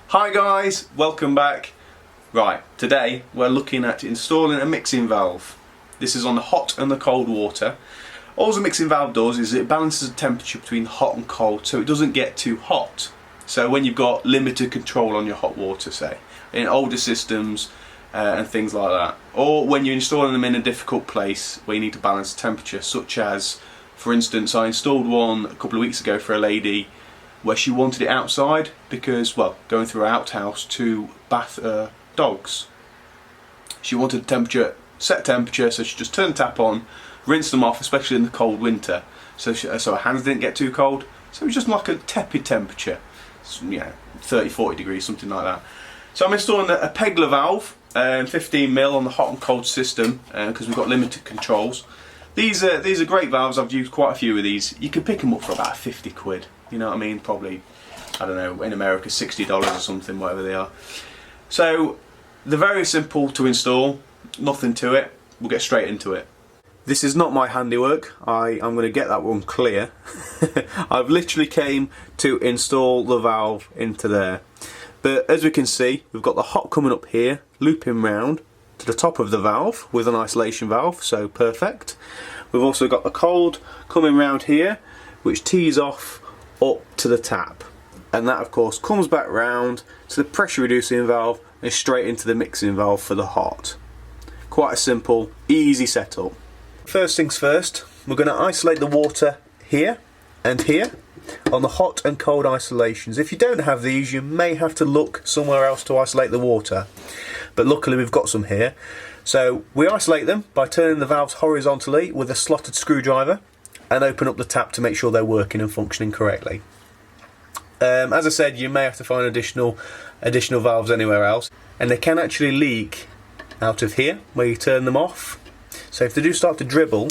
Hi guys, welcome back. Right, today we're looking at installing a mixing valve. This is on the hot and the cold water. All the mixing valve does is it balances the temperature between hot and cold so it doesn't get too hot. So when you've got limited control on your hot water, say, in older systems and things like that, or when you're installing them in a difficult place where you need to balance the temperature, such as, for instance, I installed one a couple of weeks ago for a lady where she wanted it outside because, well, going through her outhouse to bath her dogs. She wanted set temperature, so she just turned the tap on, rinsed them off, especially in the cold winter, so her hands didn't get too cold. So it was just like a tepid temperature, 30-40 degrees, something like that. So I'm installing a Pegler valve, 15mm on the hot and cold system, because we've got limited controls. These are great valves. I've used quite a few of these. You can pick them up for about 50 quid. You know what I mean? Probably, I don't know, in America $60 or something, whatever they are. So they're very simple to install, nothing to it. We'll get straight into it. This is not my handiwork. I'm going to get that one clear. I've literally came to install the valve into there. But as we can see, we've got the hot coming up here, looping round to the top of the valve with an isolation valve, so perfect. We've also got the cold coming round here, which tees off up to the tap, and that of course comes back round to the pressure reducing valve and straight into the mixing valve for the hot. Quite a simple, easy setup. First things first, we're going to isolate the water here and here on the hot and cold isolations. If you don't have these, you may have to look somewhere else to isolate the water, but luckily we've got some here. So we isolate them by turning the valves horizontally with a slotted screwdriver and open up the tap to make sure they're working and functioning correctly. As I said, you may have to find additional valves anywhere else, and they can actually leak out of here where you turn them off. So if they do start to dribble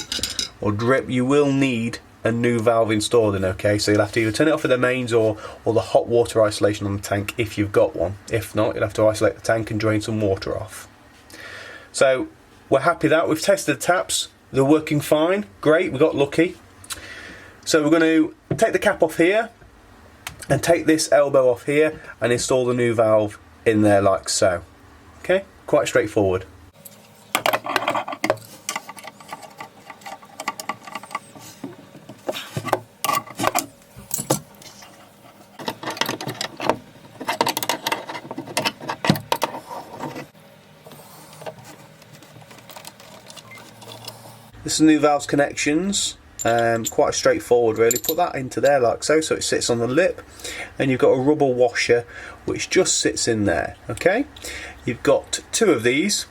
or drip, you will need a new valve installed in, okay? So you'll have to either turn it off at the mains or the hot water isolation on the tank if you've got one. If not, you'll have to isolate the tank and drain some water off. So we're happy that we've tested the taps, they're working fine, great, we got lucky. So we're going to take the cap off here and take this elbow off here and install the new valve in there like so. Okay, quite straightforward. This is the new valve's connections. Quite straightforward really. Put that into there like so, so it sits on the lip, and you've got a rubber washer which just sits in there. Okay, you've got two of these,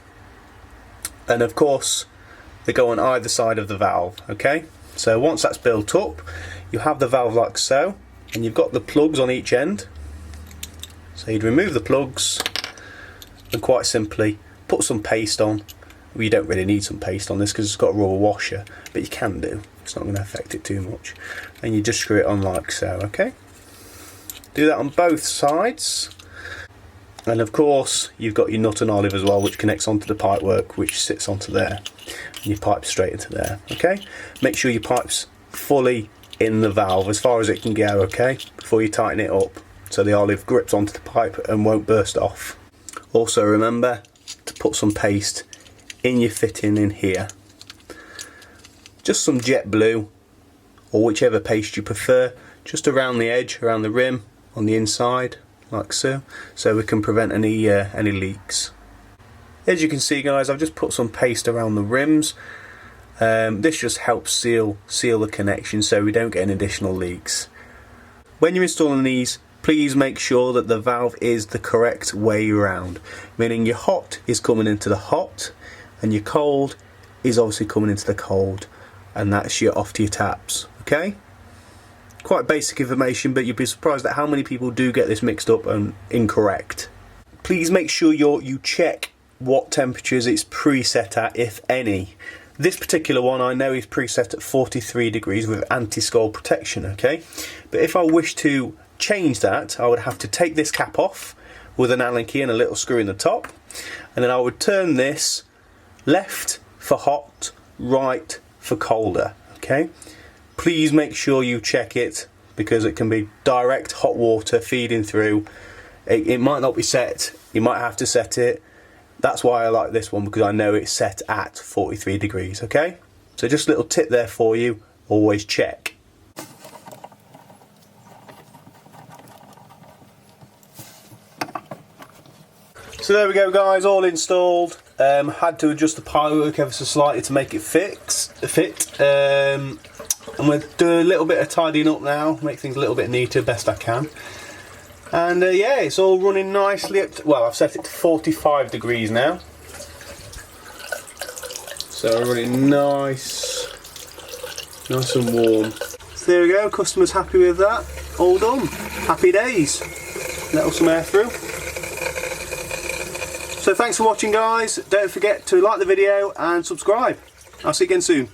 and of course they go on either side of the valve. Okay, so once that's built up, you have the valve like so, and you've got the plugs on each end. So you'd remove the plugs and quite simply put some paste on. Well, you don't really need some paste on this because it's got a rubber washer, but you can do. It's not going to affect it too much. And you just screw it on like so, okay? Do that on both sides. And of course, you've got your nut and olive as well, which connects onto the pipework, which sits onto there. And your pipe's straight into there, okay? Make sure your pipe's fully in the valve, as far as it can go, okay? Before you tighten it up, so the olive grips onto the pipe and won't burst off. Also remember to put some paste in your fitting in here. Just some jet blue or whichever paste you prefer, just around the edge, around the rim, on the inside like so, so we can prevent any leaks. As you can see guys, I've just put some paste around the rims. This just helps seal the connection so we don't get any additional leaks. When you're installing these, please make sure that the valve is the correct way around, meaning your hot is coming into the hot and your cold is obviously coming into the cold, and that's your off to your taps, okay? Quite basic information, but you'd be surprised at how many people do get this mixed up and incorrect. Please make sure you check what temperatures it's preset at, if any. This particular one I know is preset at 43 degrees with anti-scald protection, okay? But if I wish to change that, I would have to take this cap off with an Allen key and a little screw in the top, and then I would turn this left for hot, right for colder, okay? Please make sure you check it because it can be direct hot water feeding through It might not be set, you might have to set it. That's why I like this one, because I know it's set at 43 degrees, okay? So just a little tip there for you, always check. So there we go guys, all installed. Had to adjust the pilework ever so slightly to make it fit. I'm going to do a little bit of tidying up now, make things a little bit neater best I can. And yeah, it's all running nicely up to, well, I've set it to 45 degrees now. So running nice and warm. So there we go, customer's happy with that. All done. Happy days. Let off some air through. So thanks for watching guys. Don't forget to like the video and subscribe. I'll see you again soon.